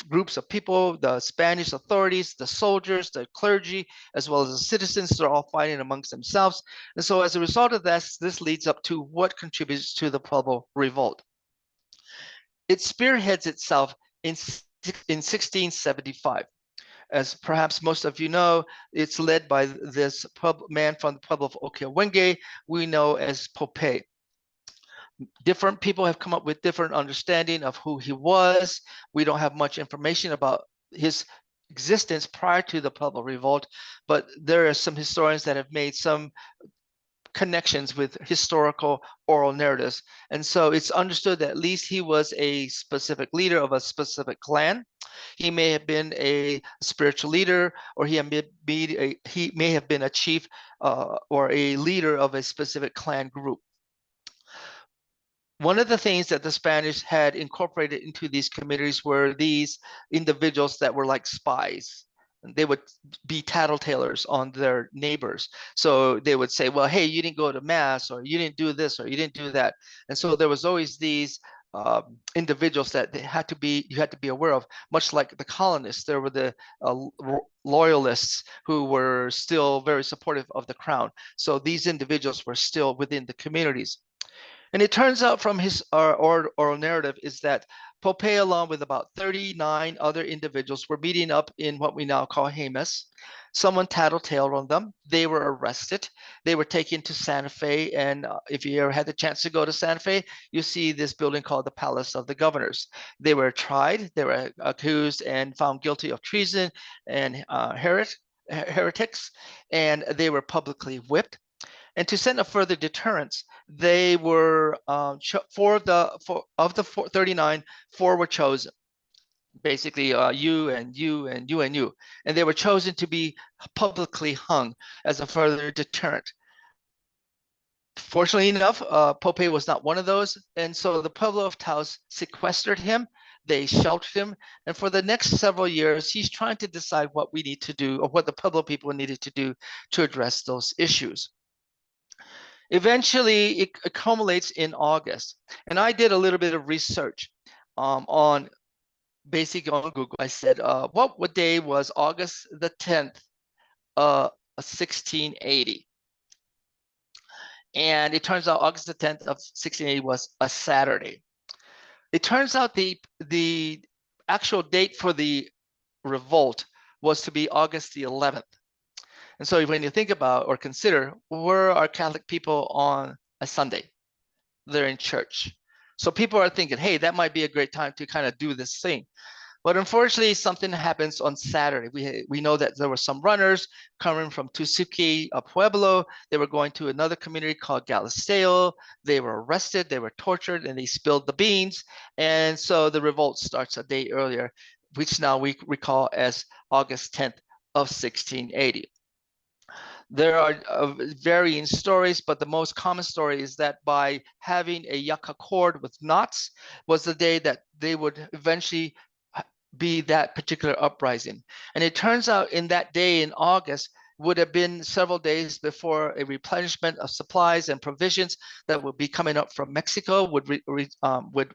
groups of people, the Spanish authorities, the soldiers, the clergy, as well as the citizens, they're all fighting amongst themselves. And so as a result of this leads up to what contributes to the Pueblo Revolt. It spearheads itself in 1675. As perhaps most of you know, it's led by this man from the Pueblo of Okiawenge, we know as Pope. Different people have come up with different understanding of who he was. We don't have much information about his existence prior to the Pueblo Revolt, but there are some historians that have made some connections with historical oral narratives. And so it's understood that at least he was a specific leader of a specific clan. He may have been a spiritual leader, or he may have been a chief or a leader of a specific clan group. One of the things that the Spanish had incorporated into these communities were these individuals that were like spies. They would be tattletales on their neighbors. So they would say, well, hey, you didn't go to mass, or you didn't do this, or you didn't do that. And so there was always these individuals that you had to be aware of, much like the colonists. There were the loyalists who were still very supportive of the crown. So these individuals were still within the communities. And it turns out from his oral narrative is that Pope, along with about 39 other individuals, were meeting up in what we now call Jemez. Someone tattletaled on them. They were arrested. They were taken to Santa Fe. And if you ever had the chance to go to Santa Fe, you see this building called the Palace of the Governors. They were tried. They were accused and found guilty of treason and heretics, and they were publicly whipped. And to send a further deterrence, they were of the 39, 4 were chosen. Basically, you and you and you and you, and they were chosen to be publicly hung as a further deterrent. Fortunately enough, Pope was not one of those, and so the Pueblo of Taos sequestered him. They sheltered him, and for the next several years, he's trying to decide what we need to do, or what the Pueblo people needed to do to address those issues. Eventually, it accumulates in August. And I did a little bit of research on Google. I said, what day was August the 10th, 1680? And it turns out August the 10th of 1680 was a Saturday. It turns out the actual date for the revolt was to be August the 11th. And so when you think about or consider, where are Catholic people on a Sunday? They're in church. So people are thinking, hey, that might be a great time to kind of do this thing. But unfortunately, something happens on Saturday. We know that there were some runners coming from Tusuki, a Pueblo. They were going to another community called Galisteo. They were arrested, they were tortured, and they spilled the beans. And so the revolt starts a day earlier, which now we recall as August 10th of 1680. There are varying stories, but the most common story is that by having a yucca cord with knots was the day that they would eventually be that particular uprising. And it turns out in that day in August would have been several days before a replenishment of supplies and provisions that would be coming up from Mexico would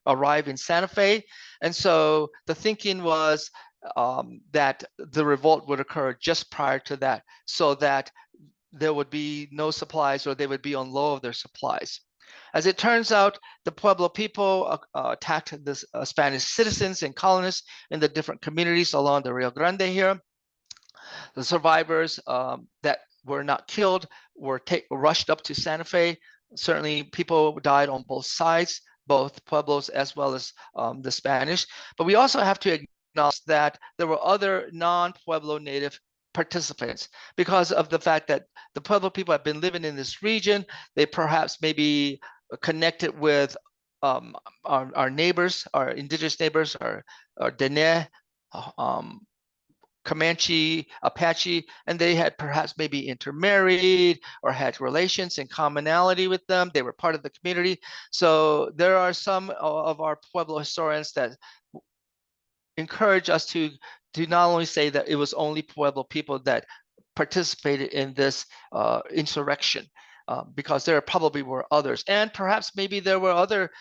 arrive in Santa Fe. And so the thinking was that the revolt would occur just prior to that, so that there would be no supplies, or they would be on low of their supplies. As it turns out, the Pueblo people attacked the Spanish citizens and colonists in the different communities along the Rio Grande here. The survivors that were not killed were rushed up to Santa Fe. Certainly people died on both sides, both Pueblos as well as the Spanish. But we also have to acknowledge that there were other non-Pueblo native participants because of the fact that the Pueblo people have been living in this region. They perhaps maybe connected with our neighbors, our indigenous neighbors, our Dene, Comanche, Apache, and they had perhaps maybe intermarried or had relations and commonality with them. They were part of the community. So there are some of our Pueblo historians that encourage us to not only say that it was only Pueblo people that participated in this insurrection, because there probably were others, and perhaps maybe there were other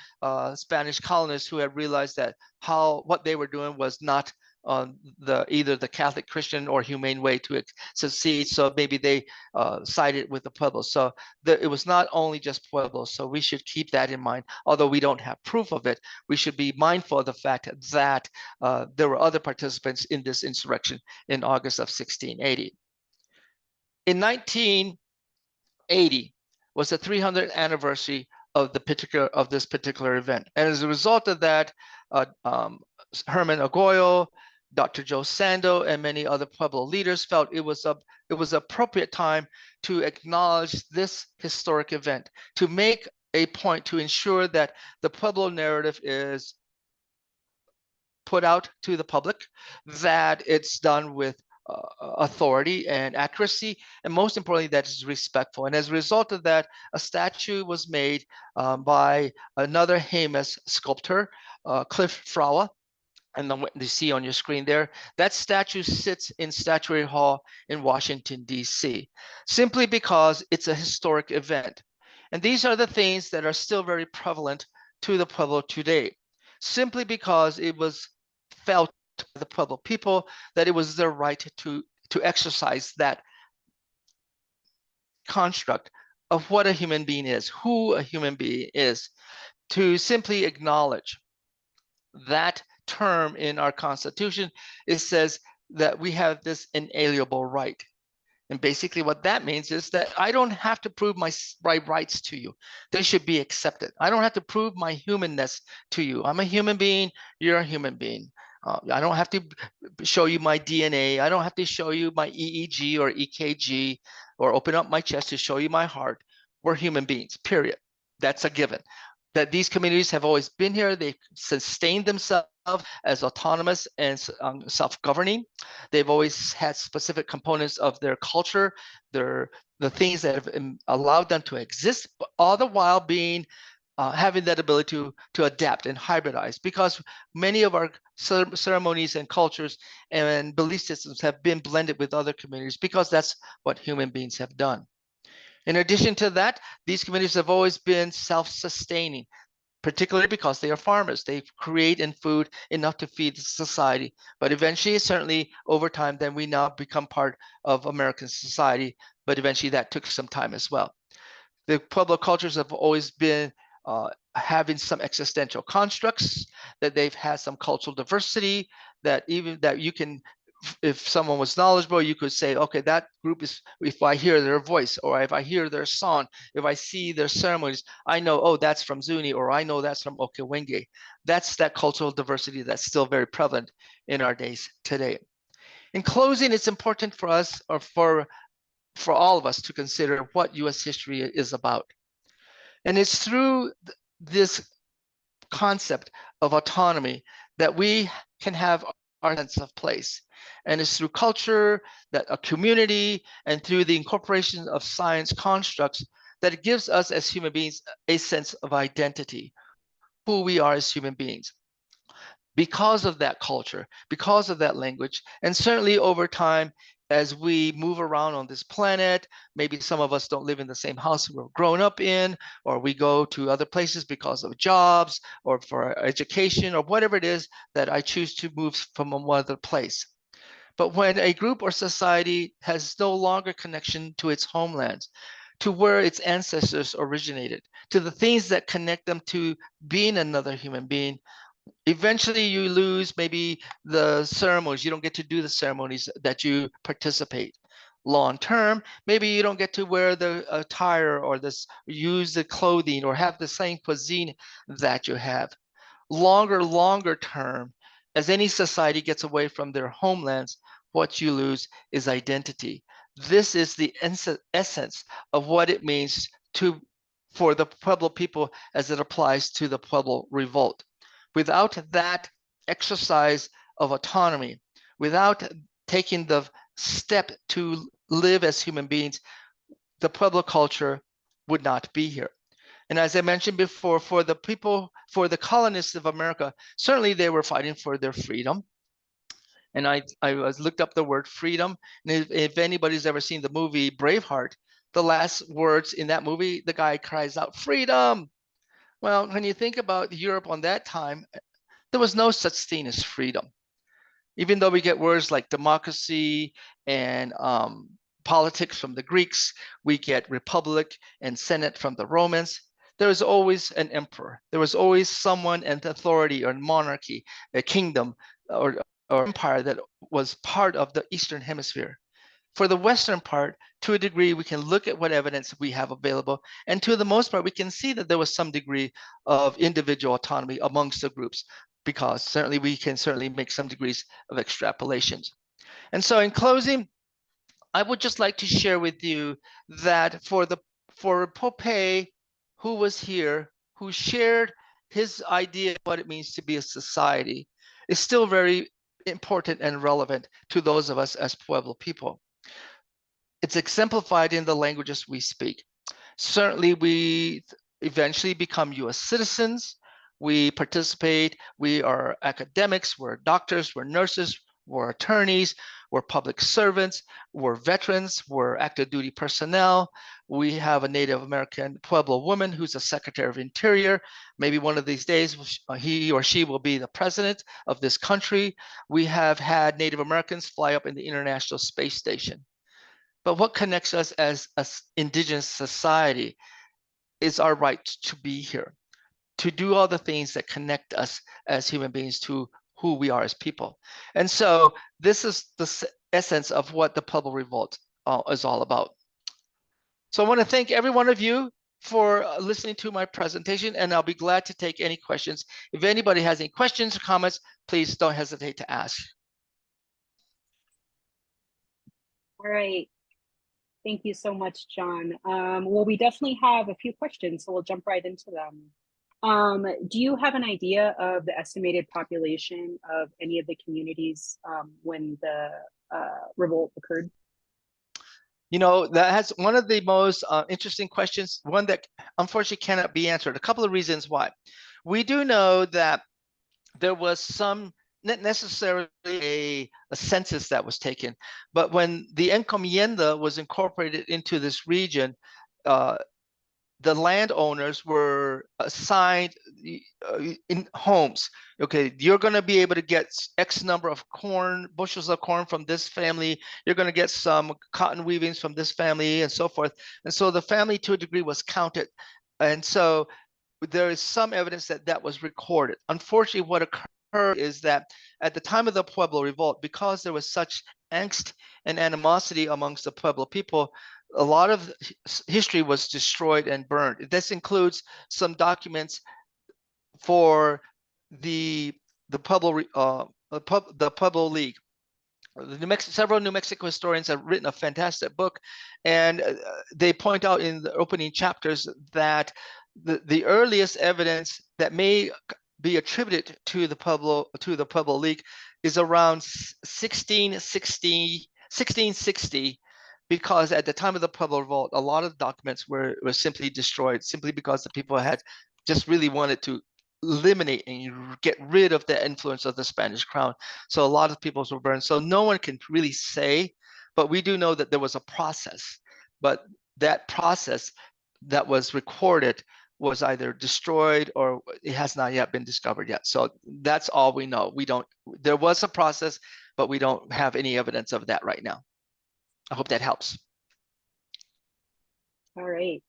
Spanish colonists who had realized that what they were doing was not either the Catholic, Christian, or humane way to succeed. So maybe they sided with the Pueblos. So it was not only just Pueblos. So we should keep that in mind. Although we don't have proof of it, we should be mindful of the fact that there were other participants in this insurrection in August of 1680. In 1980 was the 300th anniversary of this particular event. And as a result of that, Herman Ogoyo, Dr. Joe Sando, and many other Pueblo leaders felt it was appropriate time to acknowledge this historic event, to make a point to ensure that the Pueblo narrative is put out to the public, that it's done with authority and accuracy, and most importantly, that it's respectful. And as a result of that, a statue was made by another Jemez sculptor, Cliff Fraua, and the one you see on your screen there. That statue sits in Statuary Hall in Washington, D.C., simply because it's a historic event. And these are the things that are still very prevalent to the Pueblo today, simply because it was felt by the Pueblo people that it was their right to exercise that construct of what a human being is, who a human being is, to simply acknowledge that term in our Constitution. It says that we have this inalienable right. And basically what that means is that I don't have to prove my rights to you. They should be accepted. I don't have to prove my humanness to you. I'm a human being, you're a human being. I don't have to show you my DNA. I don't have to show you my EEG or EKG or open up my chest to show you my heart. We're human beings, period. That's a given. That these communities have always been here. They've sustained themselves as autonomous and self-governing. They've always had specific components of their culture, the things that have allowed them to exist, but all the while being having that ability to adapt and hybridize, because many of our ceremonies and cultures and belief systems have been blended with other communities, because that's what human beings have done. In addition to that, these communities have always been self-sustaining, particularly because they are farmers. They create in food enough to feed society. But eventually, certainly over time, then we now become part of American society. But eventually that took some time as well. The Pueblo cultures have always been having some existential constructs, that they've had some cultural diversity, that even that you can, if someone was knowledgeable, you could say, okay, that group is, if I hear their voice, or if I hear their song, if I see their ceremonies, I know, oh, that's from Zuni, or I know that's from Okewenge. That's that cultural diversity that's still very prevalent in our days today. In closing, it's important for us, or for all of us, to consider what US history is about. And it's through this concept of autonomy that we can have our sense of place. And it's through culture, that a community, and through the incorporation of science constructs that it gives us as human beings a sense of identity, who we are as human beings. Because of that culture, because of that language, and certainly over time, as we move around on this planet, maybe some of us don't live in the same house we're grown up in, or we go to other places because of jobs or for education or whatever it is that I choose to move from another place. But when a group or society has no longer connection to its homeland, to where its ancestors originated, to the things that connect them to being another human being, eventually you lose maybe the ceremonies. You don't get to do the ceremonies that you participate. Long term, maybe you don't get to wear the attire or use the clothing or have the same cuisine that you have. Longer term, as any society gets away from their homelands, what you lose is identity. This is the essence of what it means for the Pueblo people as it applies to the Pueblo Revolt. Without that exercise of autonomy, without taking the step to live as human beings, the Pueblo culture would not be here. And as I mentioned before, for the people, for the colonists of America, certainly they were fighting for their freedom. And I looked up the word freedom. And if anybody's ever seen the movie Braveheart, the last words in that movie, the guy cries out, "Freedom!" Well, when you think about Europe on that time, there was no such thing as freedom. Even though we get words like democracy and politics from the Greeks, we get republic and senate from the Romans. There was always an emperor. There was always someone, an authority or monarchy, a kingdom or empire that was part of the Eastern Hemisphere. For the Western part, to a degree, we can look at what evidence we have available, and to the most part, we can see that there was some degree of individual autonomy amongst the groups, because certainly we can make some degrees of extrapolations. And so in closing, I would just like to share with you that for Pope, who was here, who shared his idea of what it means to be a society, is still very important and relevant to those of us as Pueblo people. It's exemplified in the languages we speak. Certainly, we eventually become US citizens. We participate, we are academics, we're doctors, we're nurses, we're attorneys, we're public servants, we're veterans, we're active duty personnel. We have a Native American Pueblo woman who's a Secretary of Interior. Maybe one of these days, he or she will be the president of this country. We have had Native Americans fly up in the International Space Station. But what connects us as an indigenous society is our right to be here, to do all the things that connect us as human beings to who we are as people. And so this is the essence of what the Pueblo Revolt is all about. So I want to thank every one of you for listening to my presentation, and I'll be glad to take any questions. If anybody has any questions or comments, please don't hesitate to ask. All right. Thank you so much, John. Well, we definitely have a few questions, so we'll jump right into them. Do you have an idea of the estimated population of any of the communities when the revolt occurred? You know, that has one of the most interesting questions, one that unfortunately cannot be answered. A couple of reasons why. We do know that there was some, not necessarily a census that was taken, but when the encomienda was incorporated into this region, the landowners were assigned in homes. Okay, you're going to be able to get X number of bushels of corn from this family. You're going to get some cotton weavings from this family and so forth. And so the family to a degree was counted. And so there is some evidence that that was recorded. Unfortunately, what occurred is that at the time of the Pueblo Revolt, because there was such angst and animosity amongst the Pueblo people, a lot of history was destroyed and burned. This includes some documents for the Pueblo League. Several New Mexico historians have written a fantastic book, and they point out in the opening chapters that the earliest evidence that may be attributed to the Pueblo League is around 1660, because at the time of the Pueblo Revolt, a lot of documents were simply destroyed simply because the people had just really wanted to eliminate and get rid of the influence of the Spanish crown. So a lot of peoples were burned. So no one can really say, but we do know that there was a process. But that process that was recorded was either destroyed or it has not yet been discovered yet. So that's all we know. There was a process, but we don't have any evidence of that right now. I hope that helps. All right.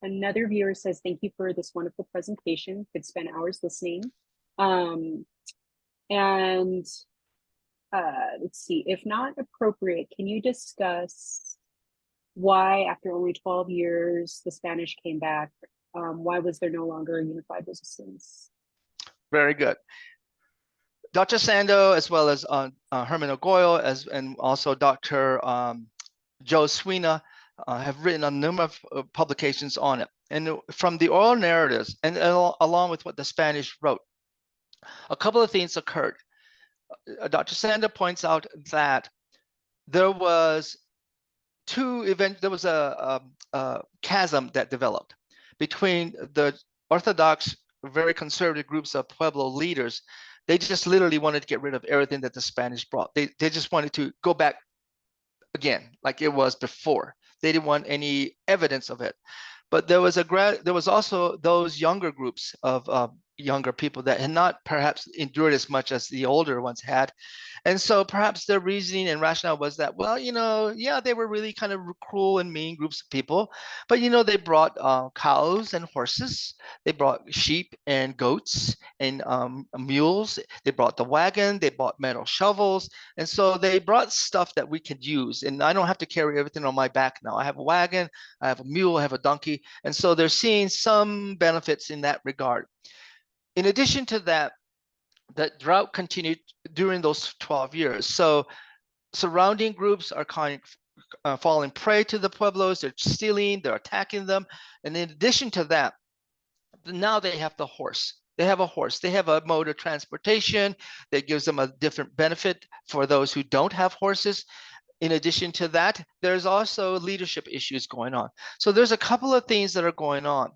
Another viewer says, thank you for this wonderful presentation. Could spend hours listening. And let's see, if not appropriate, can you discuss why after only 12 years, the Spanish came back? Why was there no longer a unified resistance? Very good. Dr. Sando, as well as Herman Ogoyle, and also Dr. Joe Sweeney, have written a number of publications on it. And from the oral narratives, and along with what the Spanish wrote, a couple of things occurred. Dr. Sando points out that there was a chasm that developed between the Orthodox, very conservative groups of Pueblo leaders. They just literally wanted to get rid of everything that the Spanish brought. They just wanted to go back again, like it was before. They didn't want any evidence of it. But there was also those younger groups of younger people that had not perhaps endured as much as the older ones had. And so perhaps their reasoning and rationale was that, well, yeah, they were really kind of cruel and mean groups of people, but they brought cows and horses, they brought sheep and goats and mules, they brought the wagon, they brought metal shovels, and so they brought stuff that we could use. And I don't have to carry everything on my back now. I have a wagon, I have a mule, I have a donkey, and so they're seeing some benefits in that regard. In addition to that, that drought continued during those 12 years. So surrounding groups are kind of falling prey to the Pueblos. They're stealing, they're attacking them. And in addition to that, now they have the horse. They have a horse. They have a mode of transportation that gives them a different benefit for those who don't have horses. In addition to that, there's also leadership issues going on. So there's a couple of things that are going on.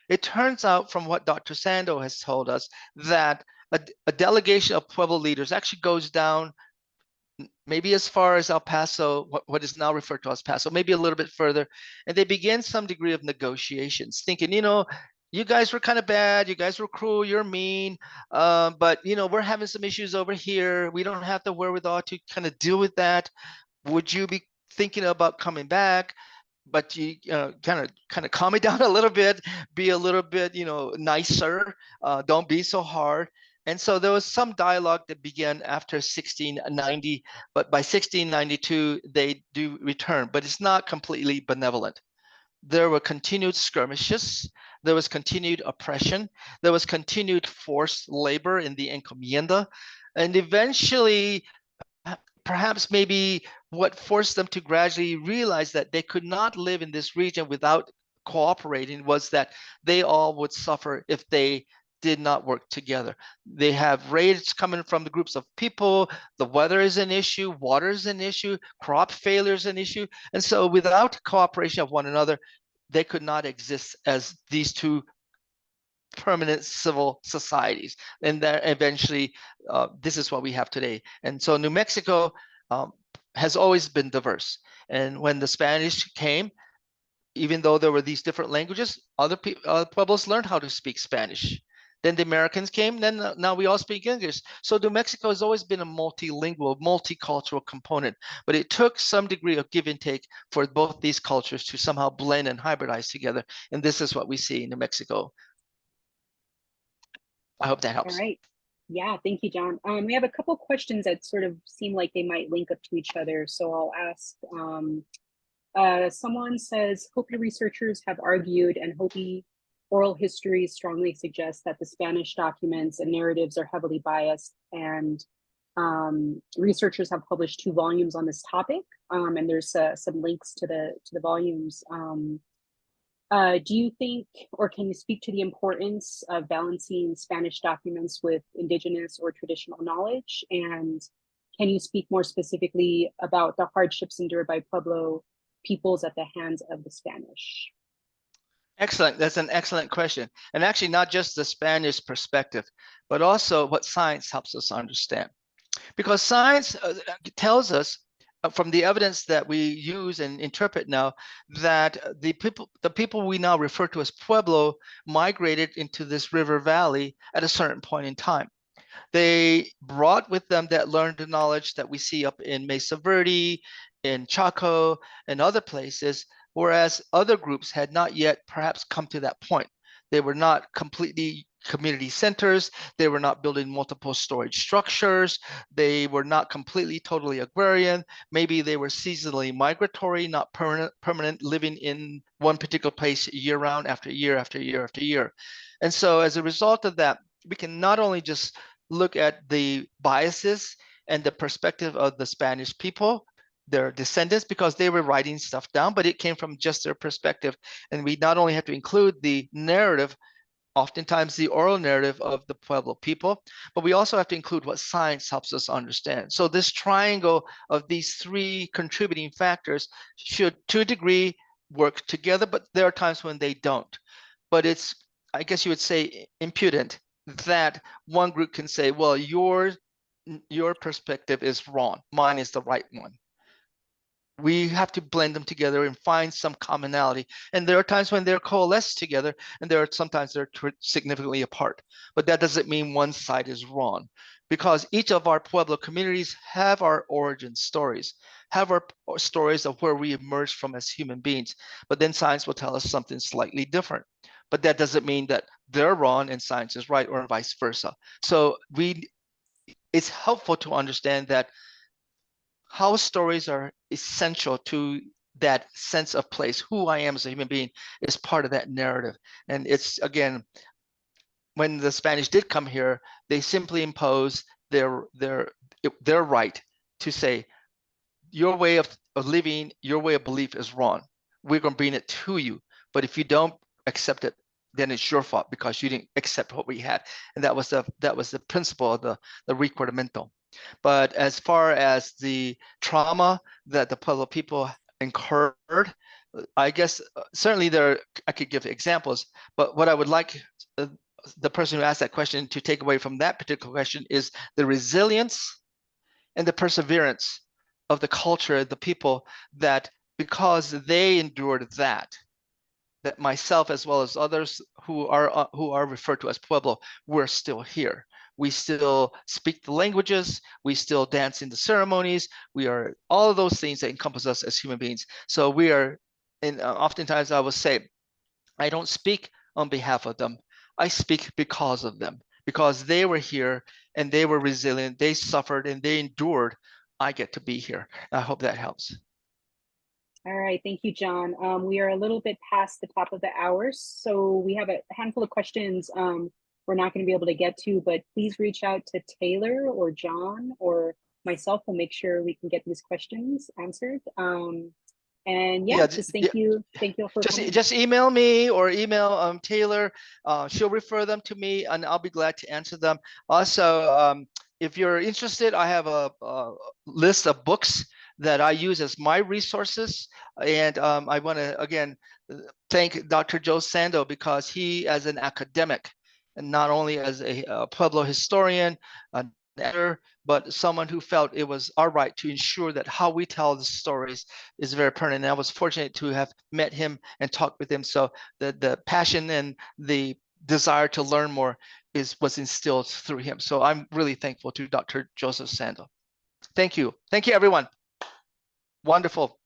It turns out from what Dr. Sando has told us that a delegation of Pueblo leaders actually goes down maybe as far as El Paso, what is now referred to as Paso, maybe a little bit further, and they begin some degree of negotiations, thinking, you guys were kind of bad, you guys were cruel, you're mean, but we're having some issues over here. We don't have the wherewithal to kind of deal with that. Would you be thinking about coming back? But you kind of calm it down a little bit, be a little bit nicer, don't be so hard. And so there was some dialogue that began after 1690, but by 1692 they do return, but it's not completely benevolent. There were continued skirmishes, there was continued oppression, there was continued forced labor in the encomienda, and eventually perhaps maybe what forced them to gradually realize that they could not live in this region without cooperating was that they all would suffer if they did not work together. They have raids coming from the groups of people, the weather is an issue, water is an issue, crop failure is an issue. And so without cooperation of one another, they could not exist as these two permanent civil societies. And that eventually, this is what we have today. And so New Mexico has always been diverse. And when the Spanish came, even though there were these different languages, other pueblos learned how to speak Spanish. Then the Americans came, then now we all speak English. So New Mexico has always been a multilingual, multicultural component, but it took some degree of give and take for both these cultures to somehow blend and hybridize together. And this is what we see in New Mexico. I hope that helps. All right. Yeah, thank you, John. We have a couple questions that sort of seem like they might link up to each other. So I'll ask, someone says, Hopi researchers have argued and Hopi oral history strongly suggests that the Spanish documents and narratives are heavily biased, and researchers have published 2 volumes on this topic, and there's some links to the volumes. Do you think, or can you speak to the importance of balancing Spanish documents with indigenous or traditional knowledge? And can you speak more specifically about the hardships endured by Pueblo peoples at the hands of the Spanish? Excellent. That's an excellent question. And actually, not just the Spanish perspective, but also what science helps us understand. Because science tells us from the evidence that we use and interpret now that the people we now refer to as Pueblo migrated into this river valley at a certain point in time. They brought with them that learned knowledge that we see up in Mesa Verde, in Chaco, and other places, whereas other groups had not yet perhaps come to that point. They were not completely community centers. They were not building multiple storage structures. They were not completely, totally agrarian. Maybe they were seasonally migratory, not permanent, living in one particular place year round after year after year after year. And so as a result of that, we can not only just look at the biases and the perspective of the Spanish people, their descendants, because they were writing stuff down, but it came from just their perspective. And we not only have to include the narrative, oftentimes the oral narrative of the Pueblo people, but we also have to include what science helps us understand. So this triangle of these three contributing factors should, to a degree, work together, but there are times when they don't. But it's, I guess you would say, impudent that one group can say, well, your perspective is wrong, mine is the right one. We have to blend them together and find some commonality. And there are times when they're coalesced together, and there are sometimes they're significantly apart. But that doesn't mean one side is wrong, because each of our Pueblo communities have our origin stories, have our stories of where we emerged from as human beings. But then science will tell us something slightly different. But that doesn't mean that they're wrong and science is right, or vice versa. So it's helpful to understand that how stories are essential to that sense of place. Who I am as a human being is part of that narrative. And it's, again, when the Spanish did come here, they simply imposed their right to say, your way of living, your way of belief is wrong. We're going to bring it to you. But if you don't accept it, then it's your fault because you didn't accept what we had. And that was the principle of the recuerdo. But as far as the trauma that the Pueblo people incurred, I guess certainly I could give examples, but what I would like the person who asked that question to take away from that particular question is the resilience and the perseverance of the culture, the people, that because they endured that myself as well as others who are referred to as Pueblo, we're still here. We still speak the languages, we still dance in the ceremonies, we are all of those things that encompass us as human beings. So we are, and oftentimes I will say, I don't speak on behalf of them, I speak because of them, because they were here and they were resilient, they suffered and they endured. I get to be here. I hope that helps. All right, thank you, John. We are a little bit past the top of the hour, so we have a handful of questions we're not going to be able to get to, but please reach out to Taylor or John or myself. We'll make sure we can get these questions answered. And yeah, just thank you for just email me or email Taylor. She'll refer them to me, and I'll be glad to answer them. Also, if you're interested, I have a list of books that I use as my resources. And I want to, again, thank Dr. Joe Sando, because he, as an academic, and not only as a Pueblo historian, an editor, but someone who felt it was our right to ensure that how we tell the stories is very pertinent. And I was fortunate to have met him and talked with him. So the passion and the desire to learn more was instilled through him. So I'm really thankful to Dr. Joseph Sando. Thank you. Thank you, everyone. Wonderful.